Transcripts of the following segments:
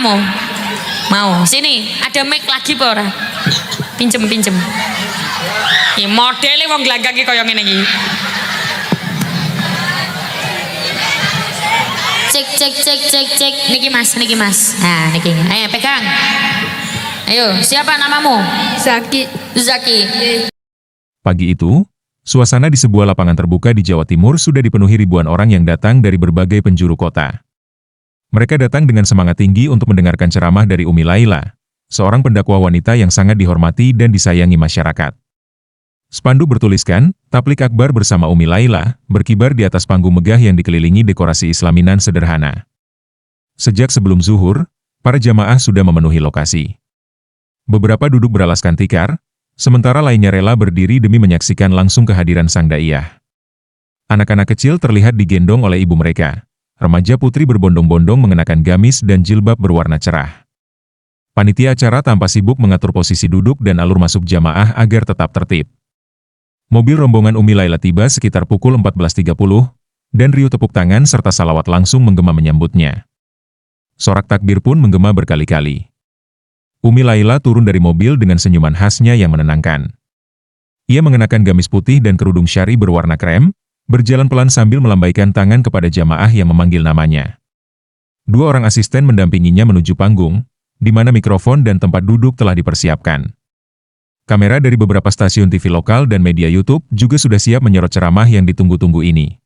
namamu? Mau. Sini, ada mic lagi apa ora? Pinjem. Iki modele wong glanggang iki kaya ngene iki. Cek. Niki Mas. Nah, niki. Ayo pegang. Ayo, siapa namamu? Zaki. Pagi itu, suasana di sebuah lapangan terbuka di Jawa Timur sudah dipenuhi ribuan orang yang datang dari berbagai penjuru kota. Mereka datang dengan semangat tinggi untuk mendengarkan ceramah dari Umi Laila, seorang pendakwah wanita yang sangat dihormati dan disayangi masyarakat. Spanduk bertuliskan, Tablik Akbar bersama Umi Laila, berkibar di atas panggung megah yang dikelilingi dekorasi islaminan sederhana. Sejak sebelum zuhur, para jamaah sudah memenuhi lokasi. Beberapa duduk beralaskan tikar, sementara lainnya rela berdiri demi menyaksikan langsung kehadiran sang daiyah. Anak-anak kecil terlihat digendong oleh ibu mereka. Remaja putri berbondong-bondong mengenakan gamis dan jilbab berwarna cerah. Panitia acara tanpa sibuk mengatur posisi duduk dan alur masuk jamaah agar tetap tertib. Mobil rombongan Umi Laila tiba sekitar pukul 14.30, dan riuh tepuk tangan serta salawat langsung menggema menyambutnya. Sorak takbir pun menggema berkali-kali. Umi Laila turun dari mobil dengan senyuman khasnya yang menenangkan. Ia mengenakan gamis putih dan kerudung syari berwarna krem, berjalan pelan sambil melambaikan tangan kepada jamaah yang memanggil namanya. Dua orang asisten mendampinginya menuju panggung, di mana mikrofon dan tempat duduk telah dipersiapkan. Kamera dari beberapa stasiun TV lokal dan media YouTube juga sudah siap menyorot ceramah yang ditunggu-tunggu ini.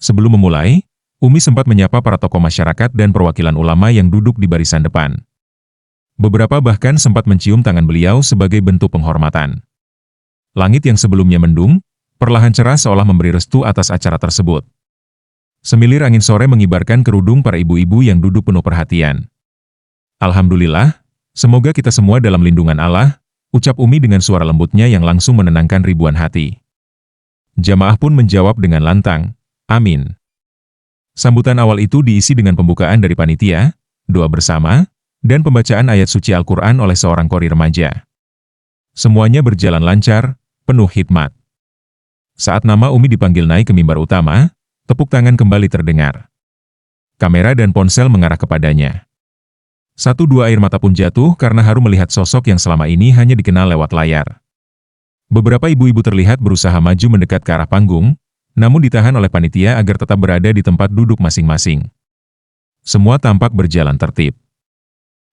Sebelum memulai, Umi sempat menyapa para tokoh masyarakat dan perwakilan ulama yang duduk di barisan depan. Beberapa bahkan sempat mencium tangan beliau sebagai bentuk penghormatan. Langit yang sebelumnya mendung, perlahan cerah seolah memberi restu atas acara tersebut. Semilir angin sore mengibarkan kerudung para ibu-ibu yang duduk penuh perhatian. Alhamdulillah, semoga kita semua dalam lindungan Allah, ucap Umi dengan suara lembutnya yang langsung menenangkan ribuan hati. Jamaah pun menjawab dengan lantang, amin. Sambutan awal itu diisi dengan pembukaan dari panitia, doa bersama, dan pembacaan ayat suci Al-Quran oleh seorang qori remaja. Semuanya berjalan lancar, penuh hikmat. Saat nama Umi dipanggil naik ke mimbar utama, tepuk tangan kembali terdengar. Kamera dan ponsel mengarah kepadanya. Satu dua air mata pun jatuh karena haru melihat sosok yang selama ini hanya dikenal lewat layar. Beberapa ibu-ibu terlihat berusaha maju mendekat ke arah panggung, namun ditahan oleh panitia agar tetap berada di tempat duduk masing-masing. Semua tampak berjalan tertib.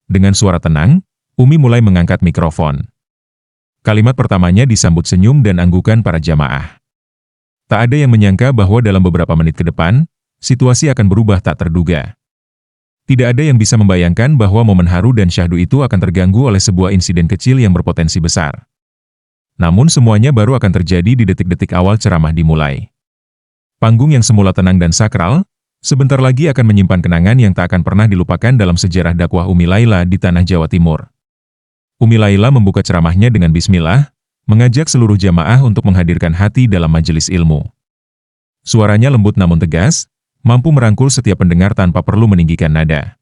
Dengan suara tenang, Umi mulai mengangkat mikrofon. Kalimat pertamanya disambut senyum dan anggukan para jamaah. Tak ada yang menyangka bahwa dalam beberapa menit ke depan, situasi akan berubah tak terduga. Tidak ada yang bisa membayangkan bahwa momen haru dan syahdu itu akan terganggu oleh sebuah insiden kecil yang berpotensi besar. Namun semuanya baru akan terjadi di detik-detik awal ceramah dimulai. Panggung yang semula tenang dan sakral, sebentar lagi akan menyimpan kenangan yang tak akan pernah dilupakan dalam sejarah dakwah Umi Laila di tanah Jawa Timur. Umi Laila membuka ceramahnya dengan bismillah, mengajak seluruh jamaah untuk menghadirkan hati dalam majelis ilmu. Suaranya lembut namun tegas, mampu merangkul setiap pendengar tanpa perlu meninggikan nada.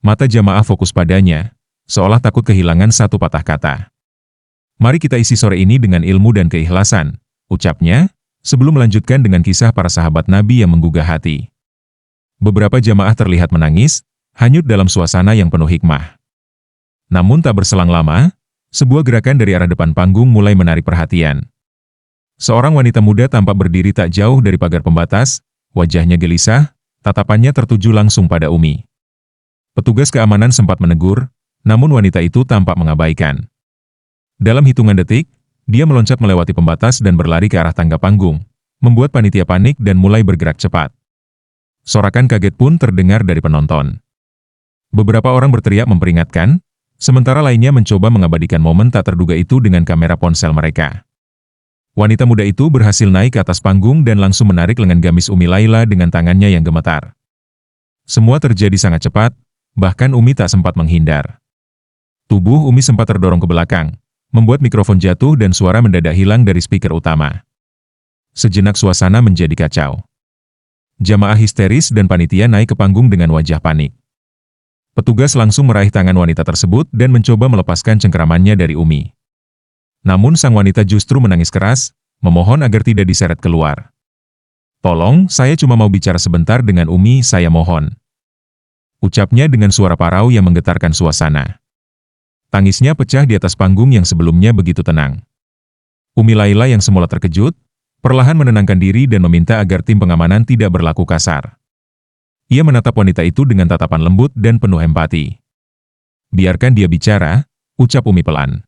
Mata jamaah fokus padanya, seolah takut kehilangan satu patah kata. Mari kita isi sore ini dengan ilmu dan keikhlasan, ucapnya, sebelum melanjutkan dengan kisah para sahabat Nabi yang menggugah hati. Beberapa jamaah terlihat menangis, hanyut dalam suasana yang penuh hikmah. Namun tak berselang lama, sebuah gerakan dari arah depan panggung mulai menarik perhatian. Seorang wanita muda tampak berdiri tak jauh dari pagar pembatas, wajahnya gelisah, tatapannya tertuju langsung pada Umi. Petugas keamanan sempat menegur, namun wanita itu tampak mengabaikan. Dalam hitungan detik, dia meloncat melewati pembatas dan berlari ke arah tangga panggung, membuat panitia panik dan mulai bergerak cepat. Sorakan kaget pun terdengar dari penonton. Beberapa orang berteriak memperingatkan, sementara lainnya mencoba mengabadikan momen tak terduga itu dengan kamera ponsel mereka. Wanita muda itu berhasil naik ke atas panggung dan langsung menarik lengan gamis Umi Laila dengan tangannya yang gemetar. Semua terjadi sangat cepat, bahkan Umi tak sempat menghindar. Tubuh Umi sempat terdorong ke belakang, membuat mikrofon jatuh dan suara mendadak hilang dari speaker utama. Sejenak suasana menjadi kacau. Jamaah histeris dan panitia naik ke panggung dengan wajah panik. Petugas langsung meraih tangan wanita tersebut dan mencoba melepaskan cengkeramannya dari Umi. Namun sang wanita justru menangis keras, memohon agar tidak diseret keluar. "Tolong, saya cuma mau bicara sebentar dengan Umi, saya mohon." ucapnya dengan suara parau yang menggetarkan suasana. Tangisnya pecah di atas panggung yang sebelumnya begitu tenang. Umi Laila yang semula terkejut, perlahan menenangkan diri dan meminta agar tim pengamanan tidak berlaku kasar. Ia menatap wanita itu dengan tatapan lembut dan penuh empati. "Biarkan dia bicara," ucap Umi pelan.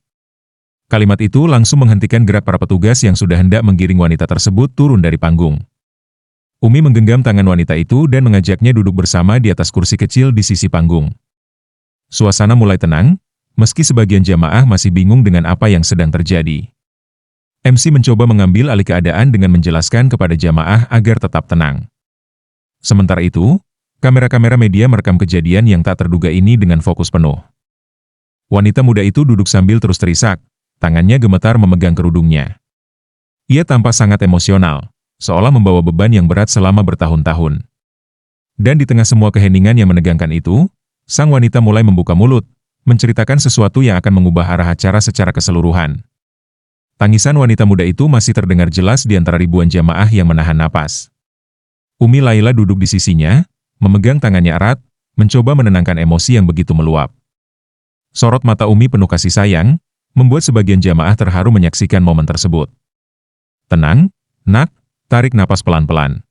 Kalimat itu langsung menghentikan gerak para petugas yang sudah hendak menggiring wanita tersebut turun dari panggung. Umi menggenggam tangan wanita itu dan mengajaknya duduk bersama di atas kursi kecil di sisi panggung. Suasana mulai tenang, meski sebagian jamaah masih bingung dengan apa yang sedang terjadi. MC mencoba mengambil alih keadaan dengan menjelaskan kepada jamaah agar tetap tenang. Sementara itu, kamera-kamera media merekam kejadian yang tak terduga ini dengan fokus penuh. Wanita muda itu duduk sambil terus terisak, tangannya gemetar memegang kerudungnya. Ia tampak sangat emosional, seolah membawa beban yang berat selama bertahun-tahun. Dan di tengah semua keheningan yang menegangkan itu, sang wanita mulai membuka mulut, menceritakan sesuatu yang akan mengubah arah acara secara keseluruhan. Tangisan wanita muda itu masih terdengar jelas di antara ribuan jamaah yang menahan napas. Umi Laila duduk di sisinya, memegang tangannya erat, mencoba menenangkan emosi yang begitu meluap. Sorot mata Umi penuh kasih sayang, membuat sebagian jamaah terharu menyaksikan momen tersebut. "Tenang, Nak, tarik napas pelan-pelan.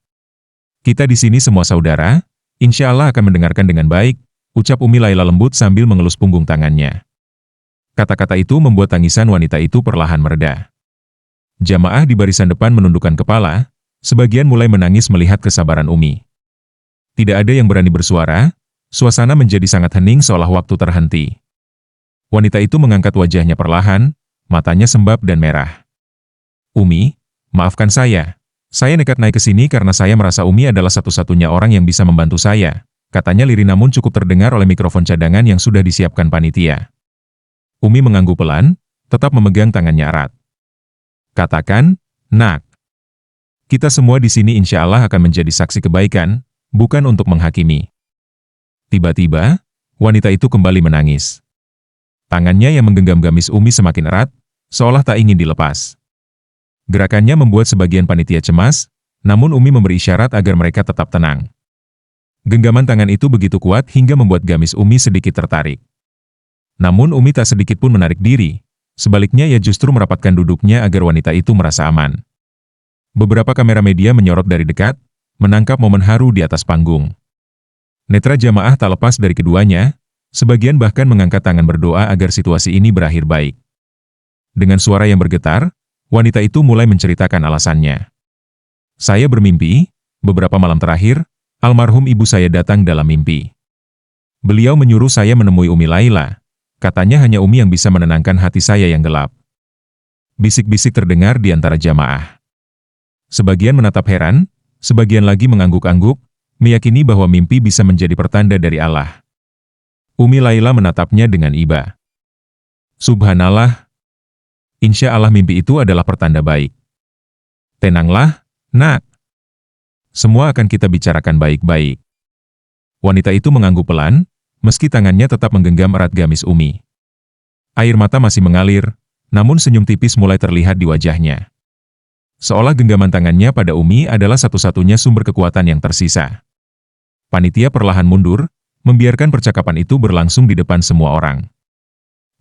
Kita di sini semua saudara, insya Allah akan mendengarkan dengan baik," ucap Umi Laila lembut sambil mengelus punggung tangannya. Kata-kata itu membuat tangisan wanita itu perlahan mereda. Jamaah di barisan depan menundukkan kepala, sebagian mulai menangis melihat kesabaran Umi. Tidak ada yang berani bersuara, suasana menjadi sangat hening seolah waktu terhenti. Wanita itu mengangkat wajahnya perlahan, matanya sembab dan merah. "Umi, maafkan saya nekat naik ke sini karena saya merasa Umi adalah satu-satunya orang yang bisa membantu saya," katanya lirih namun cukup terdengar oleh mikrofon cadangan yang sudah disiapkan panitia. Umi mengangguk pelan, tetap memegang tangannya erat. "Katakan, Nak. Kita semua di sini insya Allah akan menjadi saksi kebaikan, bukan untuk menghakimi." Tiba-tiba, wanita itu kembali menangis. Tangannya yang menggenggam gamis Umi semakin erat, seolah tak ingin dilepas. Gerakannya membuat sebagian panitia cemas, namun Umi memberi isyarat agar mereka tetap tenang. Genggaman tangan itu begitu kuat hingga membuat gamis Umi sedikit tertarik. Namun Umi tak sedikit pun menarik diri, sebaliknya ia justru merapatkan duduknya agar wanita itu merasa aman. Beberapa kamera media menyorot dari dekat, menangkap momen haru di atas panggung. Netra jamaah tak lepas dari keduanya, sebagian bahkan mengangkat tangan berdoa agar situasi ini berakhir baik. Dengan suara yang bergetar, wanita itu mulai menceritakan alasannya. "Saya bermimpi, beberapa malam terakhir, almarhum ibu saya datang dalam mimpi. Beliau menyuruh saya menemui Umi Laila, katanya hanya Umi yang bisa menenangkan hati saya yang gelap." Bisik-bisik terdengar di antara jamaah. Sebagian menatap heran, sebagian lagi mengangguk-angguk, meyakini bahwa mimpi bisa menjadi pertanda dari Allah. Umi Laila menatapnya dengan iba. "Subhanallah. Insya Allah mimpi itu adalah pertanda baik. Tenanglah, Nak. Semua akan kita bicarakan baik-baik." Wanita itu mengangguk pelan, meski tangannya tetap menggenggam erat gamis Umi. Air mata masih mengalir, namun senyum tipis mulai terlihat di wajahnya. Seolah genggaman tangannya pada Umi adalah satu-satunya sumber kekuatan yang tersisa. Panitia perlahan mundur, membiarkan percakapan itu berlangsung di depan semua orang.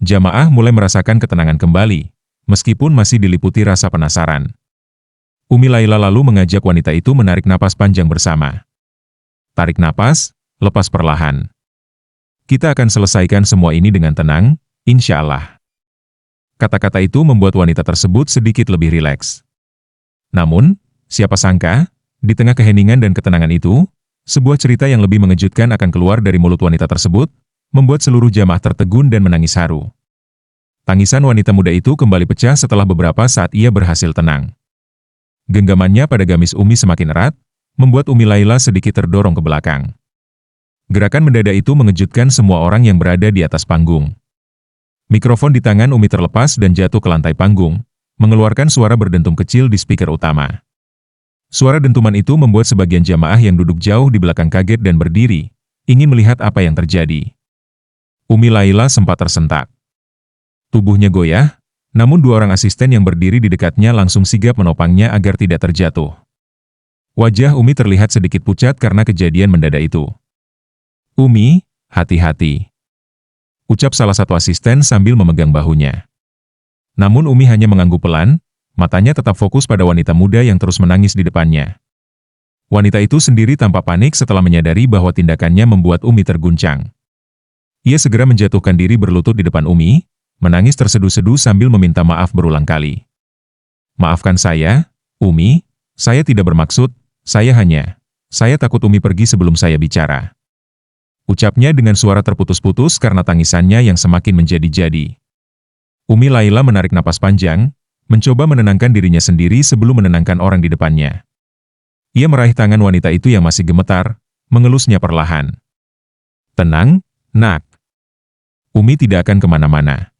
Jamaah mulai merasakan ketenangan kembali, meskipun masih diliputi rasa penasaran. Umi Laila lalu mengajak wanita itu menarik napas panjang bersama. "Tarik napas, lepas perlahan. Kita akan selesaikan semua ini dengan tenang, insya Allah." Kata-kata itu membuat wanita tersebut sedikit lebih rileks. Namun, siapa sangka, di tengah keheningan dan ketenangan itu, sebuah cerita yang lebih mengejutkan akan keluar dari mulut wanita tersebut, membuat seluruh jamaah tertegun dan menangis haru. Tangisan wanita muda itu kembali pecah setelah beberapa saat ia berhasil tenang. Genggamannya pada gamis Umi semakin erat, membuat Umi Laila sedikit terdorong ke belakang. Gerakan mendadak itu mengejutkan semua orang yang berada di atas panggung. Mikrofon di tangan Umi terlepas dan jatuh ke lantai panggung, mengeluarkan suara berdentum kecil di speaker utama. Suara dentuman itu membuat sebagian jamaah yang duduk jauh di belakang kaget dan berdiri, ingin melihat apa yang terjadi. Umi Laila sempat tersentak. Tubuhnya goyah, namun dua orang asisten yang berdiri di dekatnya langsung sigap menopangnya agar tidak terjatuh. Wajah Umi terlihat sedikit pucat karena kejadian mendadak itu. "Umi, hati-hati," ucap salah satu asisten sambil memegang bahunya. Namun Umi hanya mengangguk pelan, matanya tetap fokus pada wanita muda yang terus menangis di depannya. Wanita itu sendiri tampak panik setelah menyadari bahwa tindakannya membuat Umi terguncang. Ia segera menjatuhkan diri berlutut di depan Umi, menangis terseduh-seduh sambil meminta maaf berulang kali. "Maafkan saya, Umi, saya tidak bermaksud, saya takut Umi pergi sebelum saya bicara," ucapnya dengan suara terputus-putus karena tangisannya yang semakin menjadi-jadi. Umi Laila menarik napas panjang, mencoba menenangkan dirinya sendiri sebelum menenangkan orang di depannya. Ia meraih tangan wanita itu yang masih gemetar, mengelusnya perlahan. "Tenang, Nak. Umi tidak akan kemana-mana.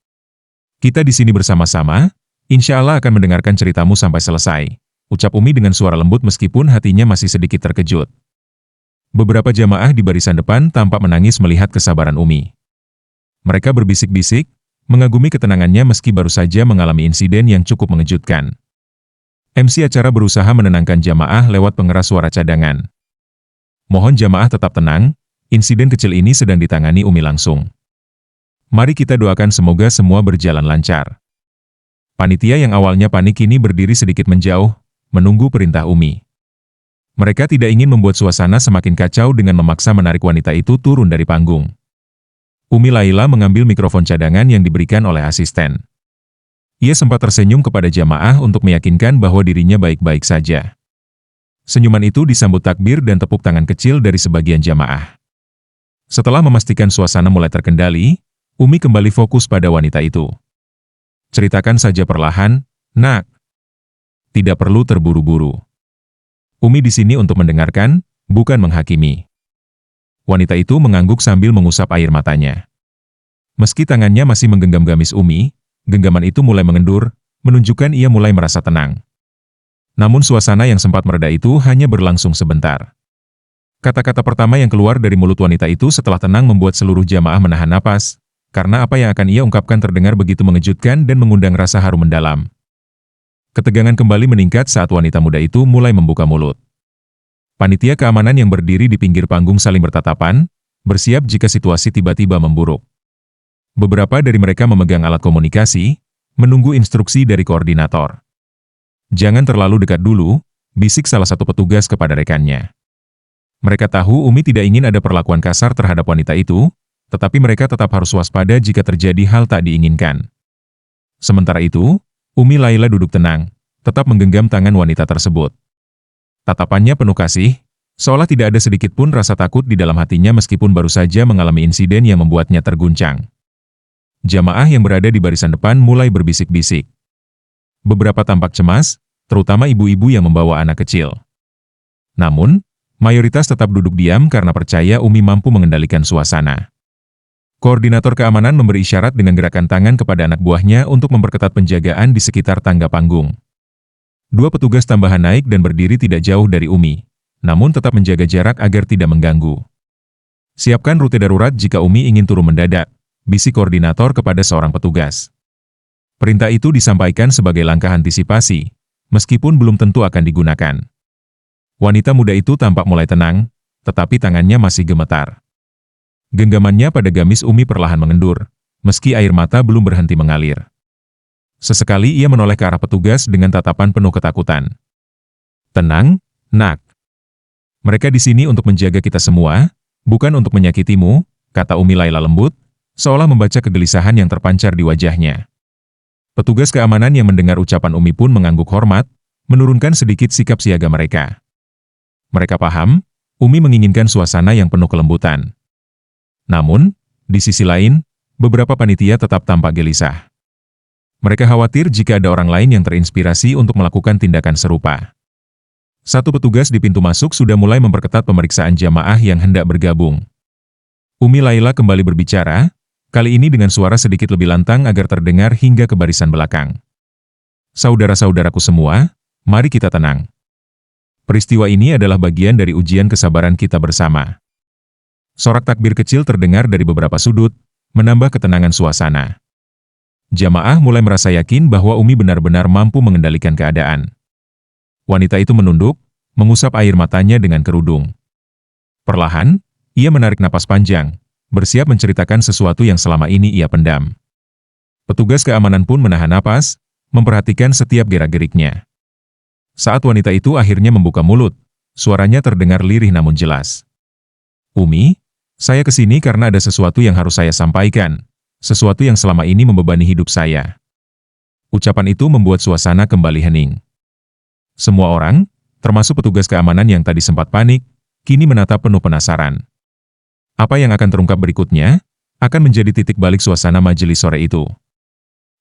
Kita di sini bersama-sama, insya Allah akan mendengarkan ceritamu sampai selesai," ucap Umi dengan suara lembut meskipun hatinya masih sedikit terkejut. Beberapa jamaah di barisan depan tampak menangis melihat kesabaran Umi. Mereka berbisik-bisik, mengagumi ketenangannya meski baru saja mengalami insiden yang cukup mengejutkan. MC acara berusaha menenangkan jamaah lewat pengeras suara cadangan. "Mohon jamaah tetap tenang, insiden kecil ini sedang ditangani Umi langsung. Mari kita doakan semoga semua berjalan lancar." Panitia yang awalnya panik kini berdiri sedikit menjauh, menunggu perintah Umi. Mereka tidak ingin membuat suasana semakin kacau dengan memaksa menarik wanita itu turun dari panggung. Umi Laila mengambil mikrofon cadangan yang diberikan oleh asisten. Ia sempat tersenyum kepada jamaah untuk meyakinkan bahwa dirinya baik-baik saja. Senyuman itu disambut takbir dan tepuk tangan kecil dari sebagian jamaah. Setelah memastikan suasana mulai terkendali, Umi kembali fokus pada wanita itu. "Ceritakan saja perlahan, Nak. Tidak perlu terburu-buru. Umi di sini untuk mendengarkan, bukan menghakimi." Wanita itu mengangguk sambil mengusap air matanya. Meski tangannya masih menggenggam gamis Umi, genggaman itu mulai mengendur, menunjukkan ia mulai merasa tenang. Namun suasana yang sempat mereda itu hanya berlangsung sebentar. Kata-kata pertama yang keluar dari mulut wanita itu setelah tenang membuat seluruh jamaah menahan napas, karena apa yang akan ia ungkapkan terdengar begitu mengejutkan dan mengundang rasa haru mendalam. Ketegangan kembali meningkat saat wanita muda itu mulai membuka mulut. Panitia keamanan yang berdiri di pinggir panggung saling bertatapan, bersiap jika situasi tiba-tiba memburuk. Beberapa dari mereka memegang alat komunikasi, menunggu instruksi dari koordinator. "Jangan terlalu dekat dulu," bisik salah satu petugas kepada rekannya. Mereka tahu Umi tidak ingin ada perlakuan kasar terhadap wanita itu, tetapi mereka tetap harus waspada jika terjadi hal tak diinginkan. Sementara itu, Umi Laila duduk tenang, tetap menggenggam tangan wanita tersebut. Tatapannya penuh kasih, seolah tidak ada sedikit pun rasa takut di dalam hatinya meskipun baru saja mengalami insiden yang membuatnya terguncang. Jamaah yang berada di barisan depan mulai berbisik-bisik. Beberapa tampak cemas, terutama ibu-ibu yang membawa anak kecil. Namun, mayoritas tetap duduk diam karena percaya Umi mampu mengendalikan suasana. Koordinator keamanan memberi isyarat dengan gerakan tangan kepada anak buahnya untuk memperketat penjagaan di sekitar tangga panggung. 2 petugas tambahan naik dan berdiri tidak jauh dari Umi, namun tetap menjaga jarak agar tidak mengganggu. "Siapkan rute darurat jika Umi ingin turun mendadak," bisik koordinator kepada seorang petugas. Perintah itu disampaikan sebagai langkah antisipasi, meskipun belum tentu akan digunakan. Wanita muda itu tampak mulai tenang, tetapi tangannya masih gemetar. Genggamannya pada gamis Umi perlahan mengendur, meski air mata belum berhenti mengalir. Sesekali ia menoleh ke arah petugas dengan tatapan penuh ketakutan. "Tenang, Nak. Mereka di sini untuk menjaga kita semua, bukan untuk menyakitimu," kata Umi Laila lembut, seolah membaca kegelisahan yang terpancar di wajahnya. Petugas keamanan yang mendengar ucapan Umi pun mengangguk hormat, menurunkan sedikit sikap siaga mereka. Mereka paham, Umi menginginkan suasana yang penuh kelembutan. Namun, di sisi lain, beberapa panitia tetap tampak gelisah. Mereka khawatir jika ada orang lain yang terinspirasi untuk melakukan tindakan serupa. Satu petugas di pintu masuk sudah mulai memperketat pemeriksaan jamaah yang hendak bergabung. Umi Laila kembali berbicara, kali ini dengan suara sedikit lebih lantang agar terdengar hingga ke barisan belakang. "Saudara-saudaraku semua, mari kita tenang. Peristiwa ini adalah bagian dari ujian kesabaran kita bersama." Sorak takbir kecil terdengar dari beberapa sudut, menambah ketenangan suasana. Jamaah mulai merasa yakin bahwa Umi benar-benar mampu mengendalikan keadaan. Wanita itu menunduk, mengusap air matanya dengan kerudung. Perlahan, Ia menarik napas panjang, bersiap menceritakan sesuatu yang selama ini ia pendam. Petugas keamanan pun menahan napas, memperhatikan setiap gerak-geriknya. Saat wanita itu akhirnya membuka mulut, suaranya terdengar lirih namun jelas. "Umi, saya kesini karena ada sesuatu yang harus saya sampaikan, sesuatu yang selama ini membebani hidup saya." Ucapan itu membuat suasana kembali hening. Semua orang, termasuk petugas keamanan yang tadi sempat panik, kini menatap penuh penasaran. Apa yang akan terungkap berikutnya, akan menjadi titik balik suasana majelis sore itu.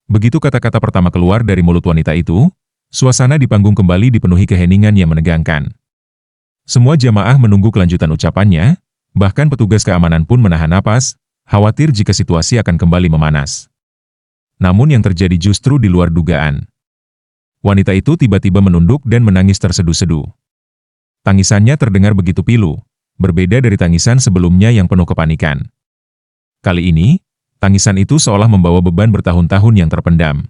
Begitu kata-kata pertama keluar dari mulut wanita itu, suasana di panggung kembali dipenuhi keheningan yang menegangkan. Semua jamaah menunggu kelanjutan ucapannya, bahkan petugas keamanan pun menahan napas, khawatir jika situasi akan kembali memanas. Namun yang terjadi justru di luar dugaan. Wanita itu tiba-tiba menunduk dan menangis terseduh-seduh. Tangisannya terdengar begitu pilu, berbeda dari tangisan sebelumnya yang penuh kepanikan. Kali ini, tangisan itu seolah membawa beban bertahun-tahun yang terpendam.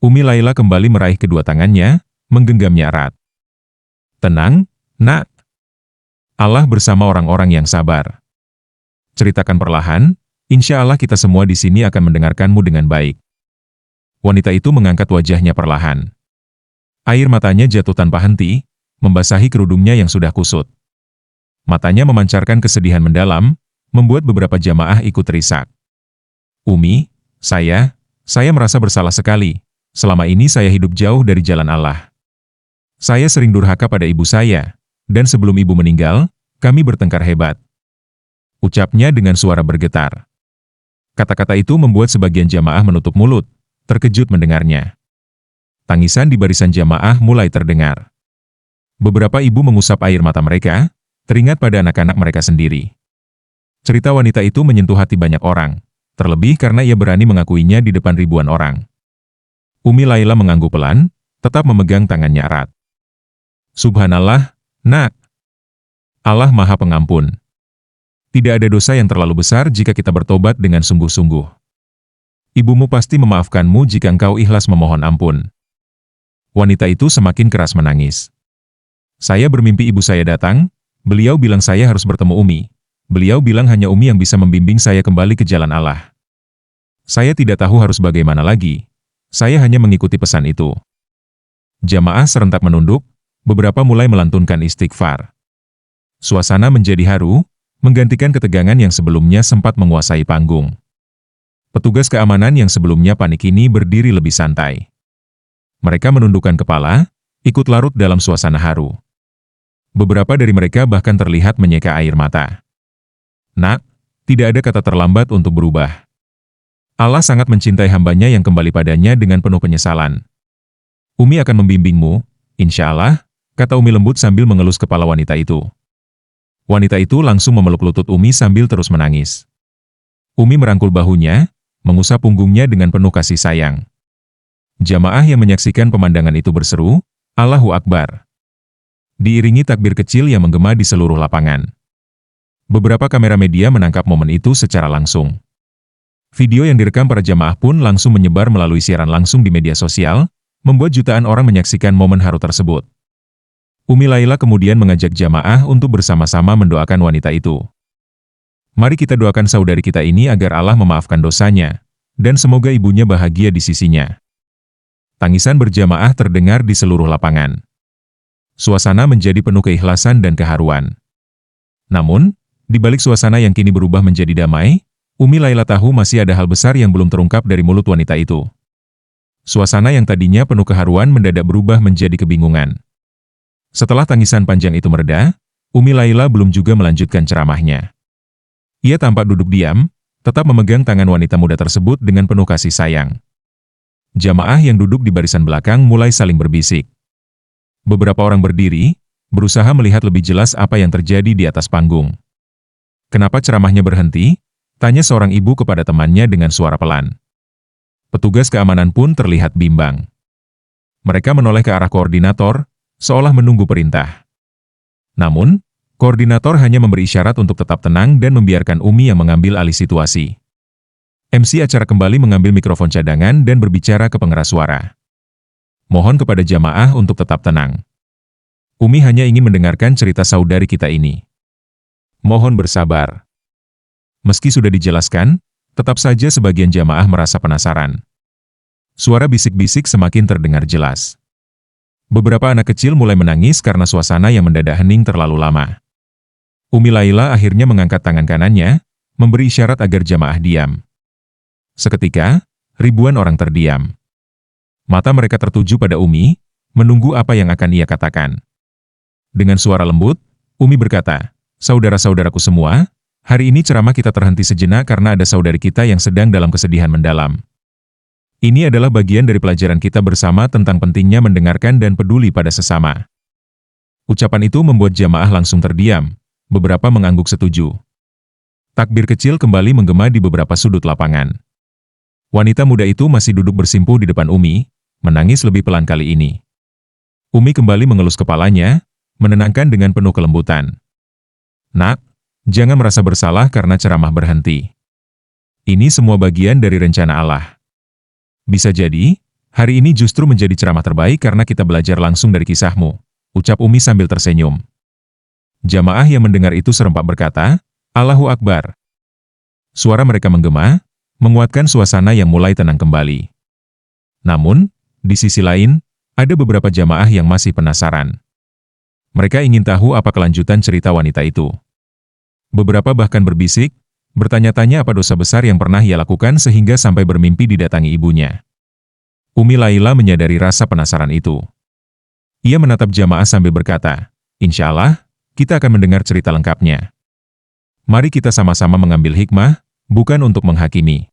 Umi Laila kembali meraih kedua tangannya, menggenggamnya erat. "Tenang, Nak. Allah bersama orang-orang yang sabar. Ceritakan perlahan, insya Allah kita semua di sini akan mendengarkanmu dengan baik." Wanita itu mengangkat wajahnya perlahan. Air matanya jatuh tanpa henti, membasahi kerudungnya yang sudah kusut. Matanya memancarkan kesedihan mendalam, membuat beberapa jamaah ikut terisak. "Umi, saya merasa bersalah sekali. Selama ini saya hidup jauh dari jalan Allah. Saya sering durhaka pada ibu saya, dan sebelum ibu meninggal, kami bertengkar hebat." Ucapnya dengan suara bergetar. Kata-kata itu membuat sebagian jamaah menutup mulut, terkejut mendengarnya. Tangisan di barisan jamaah mulai terdengar. Beberapa ibu mengusap air mata mereka, teringat pada anak-anak mereka sendiri. Cerita wanita itu menyentuh hati banyak orang, terlebih karena ia berani mengakuinya di depan ribuan orang. Umi Laila mengangguk pelan, tetap memegang tangannya erat. "Subhanallah, Nak. Allah Maha Pengampun. Tidak ada dosa yang terlalu besar jika kita bertobat dengan sungguh-sungguh. Ibumu pasti memaafkanmu jika engkau ikhlas memohon ampun." Wanita itu semakin keras menangis. "Saya bermimpi ibu saya datang, beliau bilang saya harus bertemu Umi. Beliau bilang hanya Umi yang bisa membimbing saya kembali ke jalan Allah. Saya tidak tahu harus bagaimana lagi. Saya hanya mengikuti pesan itu." Jamaah serentak menunduk, beberapa mulai melantunkan istighfar. Suasana menjadi haru, menggantikan ketegangan yang sebelumnya sempat menguasai panggung. Petugas keamanan yang sebelumnya panik ini berdiri lebih santai. Mereka menundukkan kepala, ikut larut dalam suasana haru. Beberapa dari mereka bahkan terlihat menyeka air mata. "Nak, tidak ada kata terlambat untuk berubah. Allah sangat mencintai hambanya yang kembali padanya dengan penuh penyesalan. Umi akan membimbingmu, insya Allah," kata Umi lembut sambil mengelus kepala wanita itu. Wanita itu langsung memeluk lutut Umi sambil terus menangis. Umi merangkul bahunya, mengusap punggungnya dengan penuh kasih sayang. Jamaah yang menyaksikan pemandangan itu berseru, "Allahu Akbar." Diiringi takbir kecil yang menggema di seluruh lapangan. Beberapa kamera media menangkap momen itu secara langsung. Video yang direkam para jamaah pun langsung menyebar melalui siaran langsung di media sosial, membuat jutaan orang menyaksikan momen haru tersebut. Umi Laila kemudian mengajak jamaah untuk bersama-sama mendoakan wanita itu. "Mari kita doakan saudari kita ini agar Allah memaafkan dosanya, dan semoga ibunya bahagia di sisinya." Tangisan berjamaah terdengar di seluruh lapangan. Suasana menjadi penuh keikhlasan dan keharuan. Namun, di balik suasana yang kini berubah menjadi damai, Umi Laila tahu masih ada hal besar yang belum terungkap dari mulut wanita itu. Suasana yang tadinya penuh keharuan mendadak berubah menjadi kebingungan. Setelah tangisan panjang itu mereda, Umi Laila belum juga melanjutkan ceramahnya. Ia tampak duduk diam, tetap memegang tangan wanita muda tersebut dengan penuh kasih sayang. Jamaah yang duduk di barisan belakang mulai saling berbisik. Beberapa orang berdiri, berusaha melihat lebih jelas apa yang terjadi di atas panggung. "Kenapa ceramahnya berhenti?" tanya seorang ibu kepada temannya dengan suara pelan. Petugas keamanan pun terlihat bimbang. Mereka menoleh ke arah koordinator, seolah menunggu perintah. Namun, koordinator hanya memberi isyarat untuk tetap tenang dan membiarkan Umi yang mengambil alih situasi. MC acara kembali mengambil mikrofon cadangan dan berbicara ke pengeras suara. "Mohon kepada jamaah untuk tetap tenang. Umi hanya ingin mendengarkan cerita saudari kita ini. mohon bersabar. Meski sudah dijelaskan, tetap saja sebagian jamaah merasa penasaran. Suara bisik-bisik semakin terdengar jelas. Beberapa anak kecil mulai menangis karena suasana yang mendadak hening terlalu lama. Umi Laila akhirnya mengangkat tangan kanannya, memberi isyarat agar jamaah diam. Seketika, ribuan orang terdiam. Mata mereka tertuju pada Umi, menunggu apa yang akan ia katakan. Dengan suara lembut, Umi berkata, "Saudara-saudaraku semua, hari ini ceramah kita terhenti sejenak karena ada saudari kita yang sedang dalam kesedihan mendalam. Ini adalah bagian dari pelajaran kita bersama tentang pentingnya mendengarkan dan peduli pada sesama." Ucapan itu membuat jamaah langsung terdiam, beberapa mengangguk setuju. Takbir kecil kembali menggema di beberapa sudut lapangan. Wanita muda itu masih duduk bersimpuh di depan Umi, menangis lebih pelan kali ini. Umi kembali mengelus kepalanya, menenangkan dengan penuh kelembutan. "Nak, jangan merasa bersalah karena ceramah berhenti. Ini semua bagian dari rencana Allah. Bisa jadi, hari ini justru menjadi ceramah terbaik karena kita belajar langsung dari kisahmu," ucap Umi sambil tersenyum. Jamaah yang mendengar itu serempak berkata, "Allahu Akbar." Suara mereka menggema, menguatkan suasana yang mulai tenang kembali. Namun, di sisi lain, ada beberapa jamaah yang masih penasaran. Mereka ingin tahu apa kelanjutan cerita wanita itu. Beberapa bahkan berbisik, bertanya-tanya apa dosa besar yang pernah ia lakukan sehingga sampai bermimpi didatangi ibunya. Umi Laila menyadari rasa penasaran itu. Ia menatap jamaah sambil berkata, "Insya Allah, kita akan mendengar cerita lengkapnya. Mari kita sama-sama mengambil hikmah, bukan untuk menghakimi."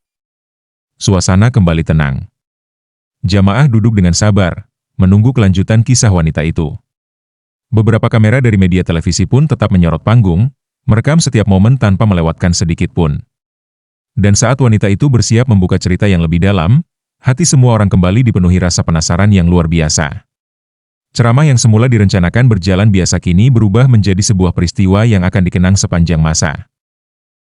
Suasana kembali tenang. Jamaah duduk dengan sabar, menunggu kelanjutan kisah wanita itu. Beberapa kamera dari media televisi pun tetap menyorot panggung, merekam setiap momen tanpa melewatkan sedikit pun. Dan saat wanita itu bersiap membuka cerita yang lebih dalam, hati semua orang kembali dipenuhi rasa penasaran yang luar biasa. Ceramah yang semula direncanakan berjalan biasa kini berubah menjadi sebuah peristiwa yang akan dikenang sepanjang masa.